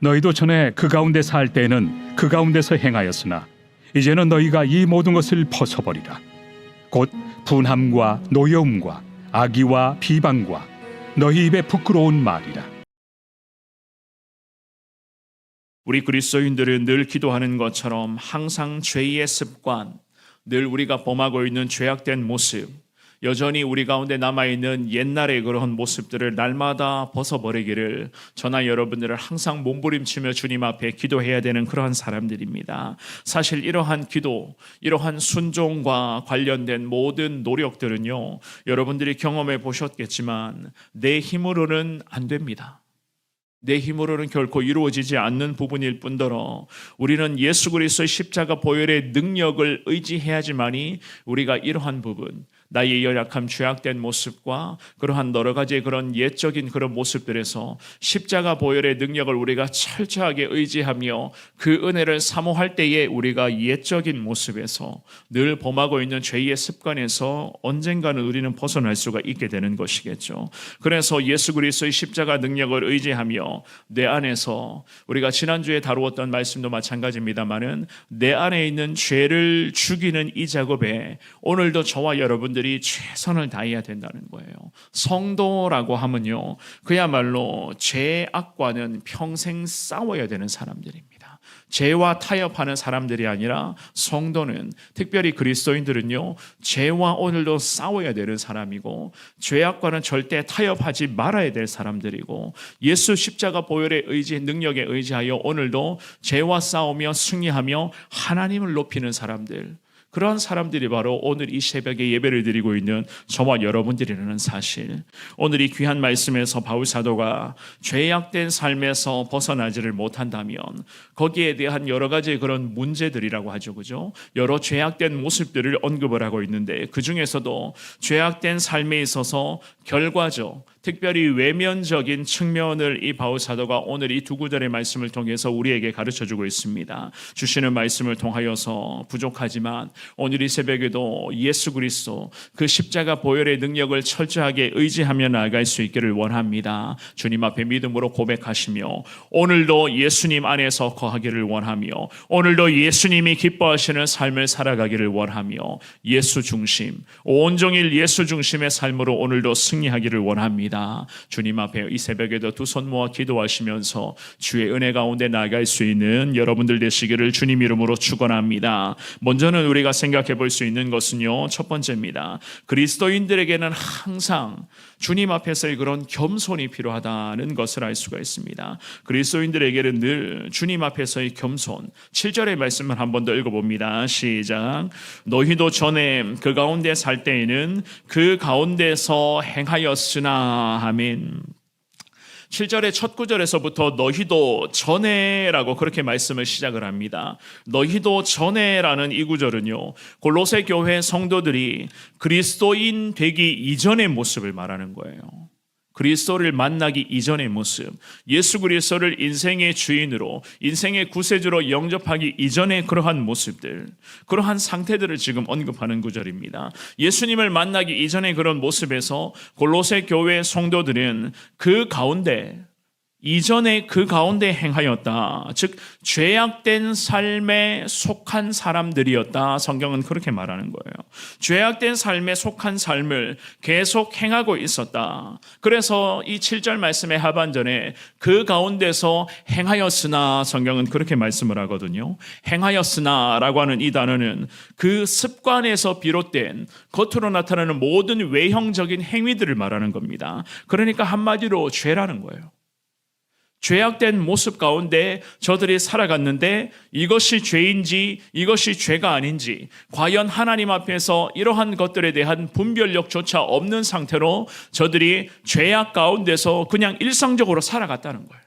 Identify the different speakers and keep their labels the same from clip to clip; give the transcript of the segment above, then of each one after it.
Speaker 1: 너희도 전에 그 가운데 살 때에는 그 가운데서 행하였으나 이제는 너희가 이 모든 것을 벗어버리라. 곧 분함과 노여움과 악의와 비방과 너희 입에 부끄러운 말이라.
Speaker 2: 우리 그리스도인들은 늘 기도하는 것처럼 항상 죄의 습관, 늘 우리가 범하고 있는 죄악된 모습, 여전히 우리 가운데 남아있는 옛날의 그런 모습들을 날마다 벗어버리기를 저나 여러분들을 항상 몸부림치며 주님 앞에 기도해야 되는 그러한 사람들입니다. 사실 이러한 기도, 이러한 순종과 관련된 모든 노력들은요, 여러분들이 경험해 보셨겠지만 내 힘으로는 안 됩니다. 내 힘으로는 결코 이루어지지 않는 부분일 뿐더러 우리는 예수 그리스도의 십자가 보혈의 능력을 의지해야지만이 우리가 이러한 부분, 나의 연약함, 죄악된 모습과 그러한 여러 가지의 그런 옛적인 그런 모습들에서 십자가 보혈의 능력을 우리가 철저하게 의지하며 그 은혜를 사모할 때에 우리가 옛적인 모습에서 늘 범하고 있는 죄의 습관에서 언젠가는 우리는 벗어날 수가 있게 되는 것이겠죠. 그래서 예수 그리스도의 십자가 능력을 의지하며 내 안에서 우리가 지난주에 다루었던 말씀도 마찬가지입니다만은 내 안에 있는 죄를 죽이는 이 작업에 오늘도 저와 여러분들이 최선을 다해야 된다는 거예요. 성도라고 하면요, 그야말로 죄악과는 평생 싸워야 되는 사람들입니다. 죄와 타협하는 사람들이 아니라 성도는, 특별히 그리스도인들은요, 죄와 오늘도 싸워야 되는 사람이고 죄악과는 절대 타협하지 말아야 될 사람들이고 예수 십자가 보혈의 의지, 능력에 의지하여 오늘도 죄와 싸우며 승리하며 하나님을 높이는 사람들, 그러한 사람들이 바로 오늘 이 새벽에 예배를 드리고 있는 저와 여러분들이라는 사실, 오늘 이 귀한 말씀에서 바울 사도가 죄악된 삶에서 벗어나지를 못한다면 거기에 대한 여러 가지 그런 문제들이라고 하죠, 그죠? 여러 죄악된 모습들을 언급을 하고 있는데 그 중에서도 죄악된 삶에 있어서 결과적, 특별히 외면적인 측면을 이 바울 사도가 오늘 이 두 구절의 말씀을 통해서 우리에게 가르쳐주고 있습니다. 주시는 말씀을 통하여서 부족하지만 오늘 이 새벽에도 예수 그리스도 그 십자가 보혈의 능력을 철저하게 의지하며 나아갈 수 있기를 원합니다. 주님 앞에 믿음으로 고백하시며 오늘도 예수님 안에서 거하기를 원하며 오늘도 예수님이 기뻐하시는 삶을 살아가기를 원하며 예수 중심, 온종일 예수 중심의 삶으로 오늘도 승리하기를 원합니다. 주님 앞에 이 새벽에도 두 손 모아 기도하시면서 주의 은혜 가운데 나아갈 수 있는 여러분들 되시기를 주님 이름으로 축원합니다. 먼저는 우리가 생각해 볼 수 있는 것은요, 첫 번째입니다. 그리스도인들에게는 항상 주님 앞에서의 그런 겸손이 필요하다는 것을 알 수가 있습니다. 그리스도인들에게는 늘 주님 앞에서의 겸손, 7절의 말씀을 한 번 더 읽어봅니다. 시작. 너희도 전에 그 가운데 살 때에는 그 가운데서 행하였으나. 아멘. 7절의 첫 구절에서부터 너희도 전에라고 그렇게 말씀을 시작을 합니다. 너희도 전에라는 이 구절은요, 골로새 교회 성도들이 그리스도인 되기 이전의 모습을 말하는 거예요. 그리스도를 만나기 이전의 모습, 예수 그리스도를 인생의 주인으로, 인생의 구세주로 영접하기 이전의 그러한 모습들, 그러한 상태들을 지금 언급하는 구절입니다. 예수님을 만나기 이전의 그런 모습에서 골로새 교회 성도들은 그 가운데, 이전에 그 가운데 행하였다. 즉 죄악된 삶에 속한 사람들이었다. 성경은 그렇게 말하는 거예요. 죄악된 삶에 속한 삶을 계속 행하고 있었다. 그래서 이 7절 말씀의 하반전에 그 가운데서 행하였으나, 성경은 그렇게 말씀을 하거든요. 행하였으나 라고 하는 이 단어는 그 습관에서 비롯된 겉으로 나타나는 모든 외형적인 행위들을 말하는 겁니다. 그러니까 한마디로 죄라는 거예요. 죄악된 모습 가운데 저들이 살아갔는데 이것이 죄인지 이것이 죄가 아닌지 과연 하나님 앞에서 이러한 것들에 대한 분별력조차 없는 상태로 저들이 죄악 가운데서 그냥 일상적으로 살아갔다는 거예요.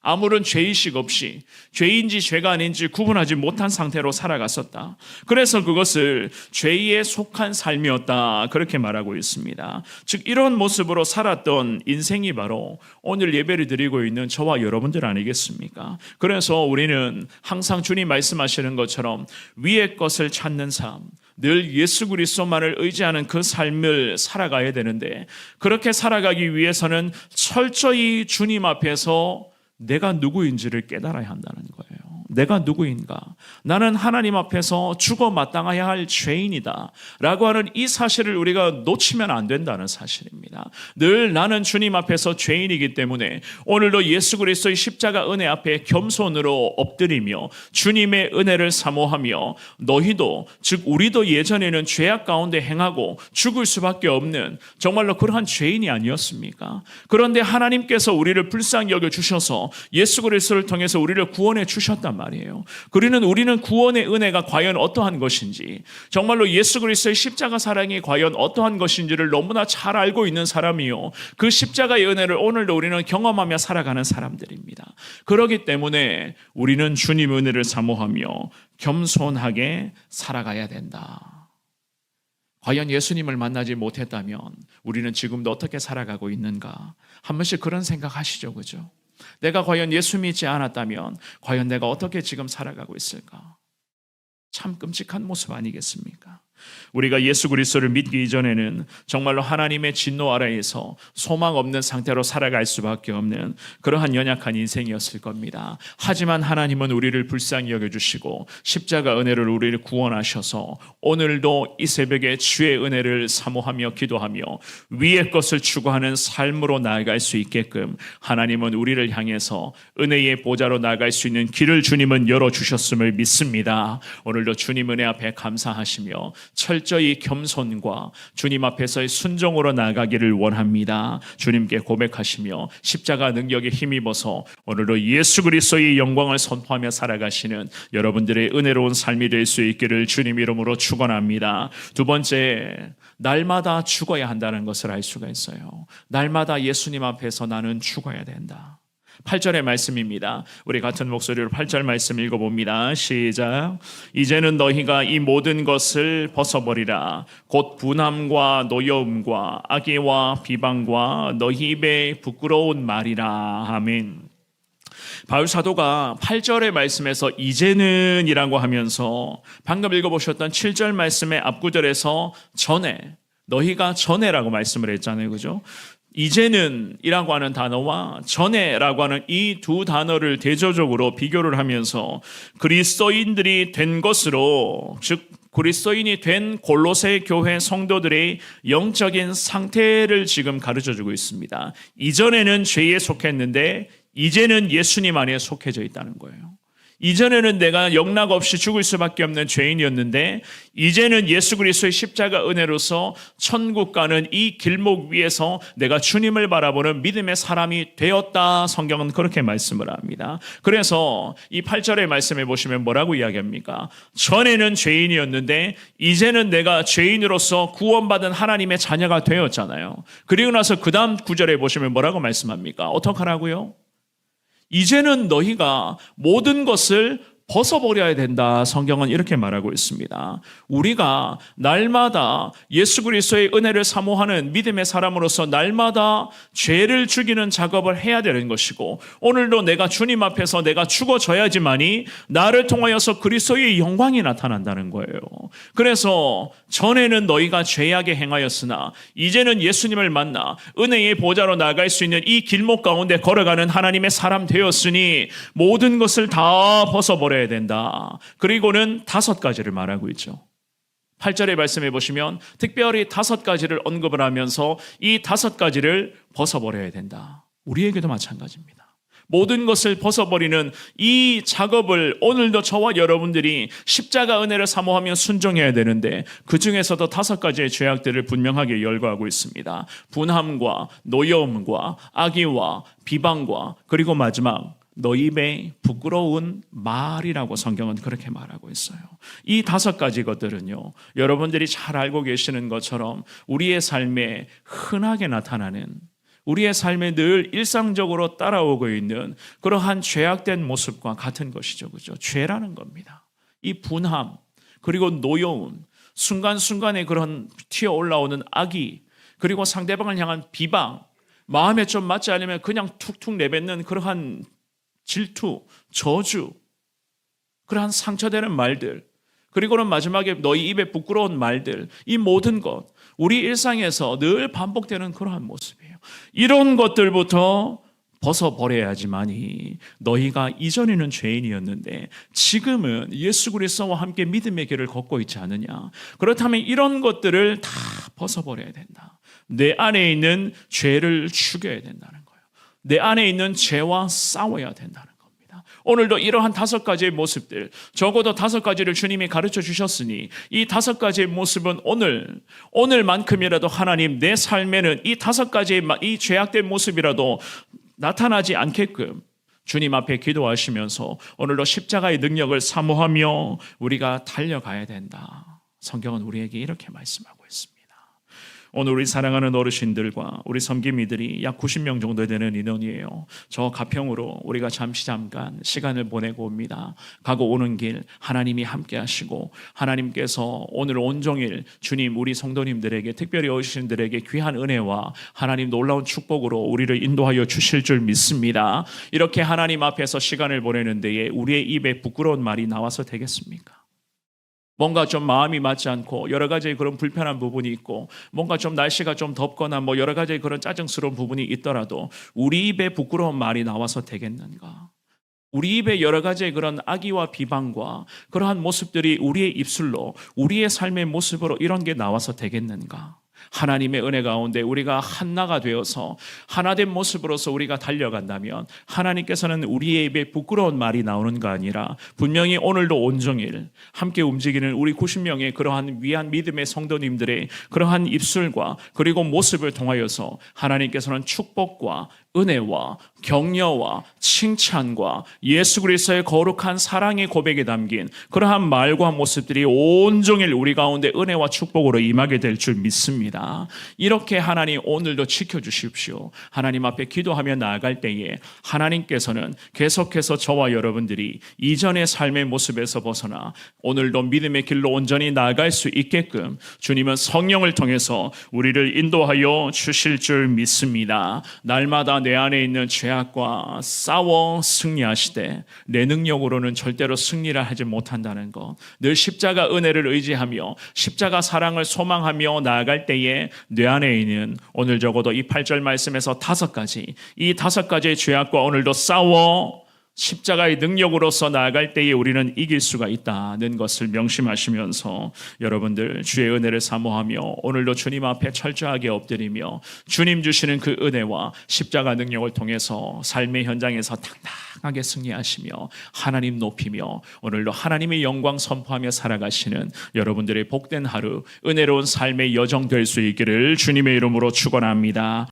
Speaker 2: 아무런 죄의식 없이 죄인지 죄가 아닌지 구분하지 못한 상태로 살아갔었다. 그래서 그것을 죄에 속한 삶이었다, 그렇게 말하고 있습니다. 즉 이런 모습으로 살았던 인생이 바로 오늘 예배를 드리고 있는 저와 여러분들 아니겠습니까? 그래서 우리는 항상 주님 말씀하시는 것처럼 위의 것을 찾는 삶, 늘 예수 그리스도만을 의지하는 그 삶을 살아가야 되는데, 그렇게 살아가기 위해서는 철저히 주님 앞에서 내가 누구인지를 깨달아야 한다는 거예요. 내가 누구인가? 나는 하나님 앞에서 죽어 마땅해야 할 죄인이다 라고 하는 이 사실을 우리가 놓치면 안 된다는 사실입니다. 늘 나는 주님 앞에서 죄인이기 때문에 오늘도 예수 그리스도의 십자가 은혜 앞에 겸손으로 엎드리며 주님의 은혜를 사모하며 너희도, 즉 우리도 예전에는 죄악 가운데 행하고 죽을 수밖에 없는 정말로 그러한 죄인이 아니었습니까? 그런데 하나님께서 우리를 불쌍히 여겨주셔서 예수 그리스도를 통해서 우리를 구원해 주셨단 말이에요. 우리는 구원의 은혜가 과연 어떠한 것인지, 정말로 예수 그리스도의 십자가 사랑이 과연 어떠한 것인지를 너무나 잘 알고 있는 사람이요, 그 십자가의 은혜를 오늘도 우리는 경험하며 살아가는 사람들입니다. 그렇기 때문에 우리는 주님의 은혜를 사모하며 겸손하게 살아가야 된다. 과연 예수님을 만나지 못했다면 우리는 지금도 어떻게 살아가고 있는가? 한 번씩 그런 생각하시죠, 그죠? 내가 과연 예수 믿지 않았다면 과연 내가 어떻게 지금 살아가고 있을까? 참 끔찍한 모습 아니겠습니까? 우리가 예수 그리스도를 믿기 이전에는 정말로 하나님의 진노 아래에서 소망 없는 상태로 살아갈 수밖에 없는 그러한 연약한 인생이었을 겁니다. 하지만 하나님은 우리를 불쌍히 여겨주시고 십자가 은혜를 우리를 구원하셔서 오늘도 이 새벽에 주의 은혜를 사모하며 기도하며 위의 것을 추구하는 삶으로 나아갈 수 있게끔 하나님은 우리를 향해서 은혜의 보좌로 나아갈 수 있는 길을 주님은 열어주셨음을 믿습니다. 오늘도 주님 은혜 앞에 감사하시며 철저히 겸손과 주님 앞에서의 순종으로 나아가기를 원합니다. 주님께 고백하시며 십자가 능력에 힘입어서 오늘도 예수 그리스도의 영광을 선포하며 살아가시는 여러분들의 은혜로운 삶이 될 수 있기를 주님 이름으로 축원합니다. 두 번째, 날마다 죽어야 한다는 것을 알 수가 있어요. 날마다 예수님 앞에서 나는 죽어야 된다. 8절의 말씀입니다. 우리 같은 목소리로 8절 말씀 읽어봅니다. 시작. 이제는 너희가 이 모든 것을 벗어버리라. 곧 분함과 노여움과 악의와 비방과 너희 입에 부끄러운 말이라. 아멘. 바울 사도가 8절의 말씀에서 이제는 이라고 하면서 방금 읽어보셨던 7절 말씀의 앞구절에서 전에, 너희가 전에라고 말씀을 했잖아요, 그죠? 이제는 이라고 하는 단어와 전에라고 하는 이 두 단어를 대조적으로 비교를 하면서 그리스도인들이 된 것으로, 즉 그리스도인이 된 골로새 교회 성도들의 영적인 상태를 지금 가르쳐주고 있습니다. 이전에는 죄에 속했는데 이제는 예수님 안에 속해져 있다는 거예요. 이전에는 내가 영락 없이 죽을 수밖에 없는 죄인이었는데 이제는 예수 그리스도의 십자가 은혜로서 천국 가는 이 길목 위에서 내가 주님을 바라보는 믿음의 사람이 되었다. 성경은 그렇게 말씀을 합니다. 그래서 이 8절의 말씀에 보시면 뭐라고 이야기합니까? 전에는 죄인이었는데 이제는 내가 죄인으로서 구원받은 하나님의 자녀가 되었잖아요. 그리고 나서 그 다음 구절에 보시면 뭐라고 말씀합니까? 어떡하라고요? 이제는 너희가 모든 것을 벗어버려야 된다. 성경은 이렇게 말하고 있습니다. 우리가 날마다 예수 그리스도의 은혜를 사모하는 믿음의 사람으로서 날마다 죄를 죽이는 작업을 해야 되는 것이고, 오늘도 내가 주님 앞에서 내가 죽어져야지만이 나를 통하여서 그리스도의 영광이 나타난다는 거예요. 그래서 전에는 너희가 죄악에 행하였으나 이제는 예수님을 만나 은혜의 보좌로 나아갈 수 있는 이 길목 가운데 걸어가는 하나님의 사람 되었으니 모든 것을 다 벗어버려야 된다. 그리고는 5가지를 말하고 있죠. 8절의 말씀해 보시면 특별히 5가지를 언급을 하면서 이 5가지를 벗어버려야 된다. 우리에게도 마찬가지입니다. 모든 것을 벗어버리는 이 작업을 오늘도 저와 여러분들이 십자가 은혜를 사모하며 순종해야 되는데, 그 중에서도 5가지의 죄악들을 분명하게 열거하고 있습니다. 분함과 노여움과 악의와 비방과 그리고 마지막 너희 입에 부끄러운 말이라고 성경은 그렇게 말하고 있어요. 이 5가지 것들은요, 여러분들이 잘 알고 계시는 것처럼 우리의 삶에 흔하게 나타나는, 우리의 삶에 늘 일상적으로 따라오고 있는 그러한 죄악된 모습과 같은 것이죠. 그죠? 죄라는 겁니다. 이 분함, 그리고 노여움, 순간순간에 그런 튀어 올라오는 악의, 그리고 상대방을 향한 비방, 마음에 좀 맞지 않으면 그냥 툭툭 내뱉는 그러한 질투, 저주, 그러한 상처되는 말들, 그리고는 마지막에 너희 입에 부끄러운 말들, 이 모든 것, 우리 일상에서 늘 반복되는 그러한 모습이에요. 이런 것들부터 벗어버려야지만이 너희가 이전에는 죄인이었는데 지금은 예수 그리스도와 함께 믿음의 길을 걷고 있지 않느냐. 그렇다면 이런 것들을 다 벗어버려야 된다. 내 안에 있는 죄를 죽여야 된다는 거예요. 내 안에 있는 죄와 싸워야 된다는 겁니다. 오늘도 이러한 5가지의 모습들, 적어도 5가지를 주님이 가르쳐 주셨으니 이 5가지의 모습은 오늘만큼이라도 하나님 내 삶에는 이 5가지의 이 죄악된 모습이라도 나타나지 않게끔 주님 앞에 기도하시면서 오늘도 십자가의 능력을 사모하며 우리가 달려가야 된다. 성경은 우리에게 이렇게 말씀하고 있습니다. 오늘 우리 사랑하는 어르신들과 우리 섬김이들이 약 90명 정도 되는 인원이에요. 저 가평으로 우리가 잠깐 시간을 보내고 옵니다. 가고 오는 길 하나님이 함께 하시고 하나님께서 오늘 온종일 주님 우리 성도님들에게 특별히 어르신들에게 귀한 은혜와 하나님 놀라운 축복으로 우리를 인도하여 주실 줄 믿습니다. 이렇게 하나님 앞에서 시간을 보내는 데에 우리의 입에 부끄러운 말이 나와서 되겠습니까? 뭔가 좀 마음이 맞지 않고 여러 가지 그런 불편한 부분이 있고 뭔가 좀 날씨가 좀 덥거나 뭐 여러 가지 그런 짜증스러운 부분이 있더라도 우리 입에 부끄러운 말이 나와서 되겠는가? 우리 입에 여러 가지의 그런 악의와 비방과 그러한 모습들이 우리의 입술로 우리의 삶의 모습으로 이런 게 나와서 되겠는가? 하나님의 은혜 가운데 우리가 하나가 되어서 하나된 모습으로서 우리가 달려간다면 하나님께서는 우리의 입에 부끄러운 말이 나오는 거 아니라 분명히 오늘도 온종일 함께 움직이는 우리 90명의 그러한 위한 믿음의 성도님들의 그러한 입술과 그리고 모습을 통하여서 하나님께서는 축복과 은혜와 격려와 칭찬과 예수 그리스도의 거룩한 사랑의 고백에 담긴 그러한 말과 모습들이 온종일 우리 가운데 은혜와 축복으로 임하게 될 줄 믿습니다. 이렇게 하나님 오늘도 지켜주십시오. 하나님 앞에 기도하며 나아갈 때에 하나님께서는 계속해서 저와 여러분들이 이전의 삶의 모습에서 벗어나 오늘도 믿음의 길로 온전히 나아갈 수 있게끔 주님은 성령을 통해서 우리를 인도하여 주실 줄 믿습니다. 날마다 내 안에 있는 죄악과 싸워 승리하시되 내 능력으로는 절대로 승리를 하지 못한다는 것, 늘 십자가 은혜를 의지하며 십자가 사랑을 소망하며 나아갈 때에 내 안에 있는 오늘 적어도 이 8절 말씀에서 5가지, 이 5가지의 죄악과 오늘도 싸워 십자가의 능력으로서 나아갈 때에 우리는 이길 수가 있다는 것을 명심하시면서 여러분들 주의 은혜를 사모하며 오늘도 주님 앞에 철저하게 엎드리며 주님 주시는 그 은혜와 십자가 능력을 통해서 삶의 현장에서 당당하게 승리하시며 하나님 높이며 오늘도 하나님의 영광 선포하며 살아가시는 여러분들의 복된 하루, 은혜로운 삶의 여정 될 수 있기를 주님의 이름으로 축원합니다.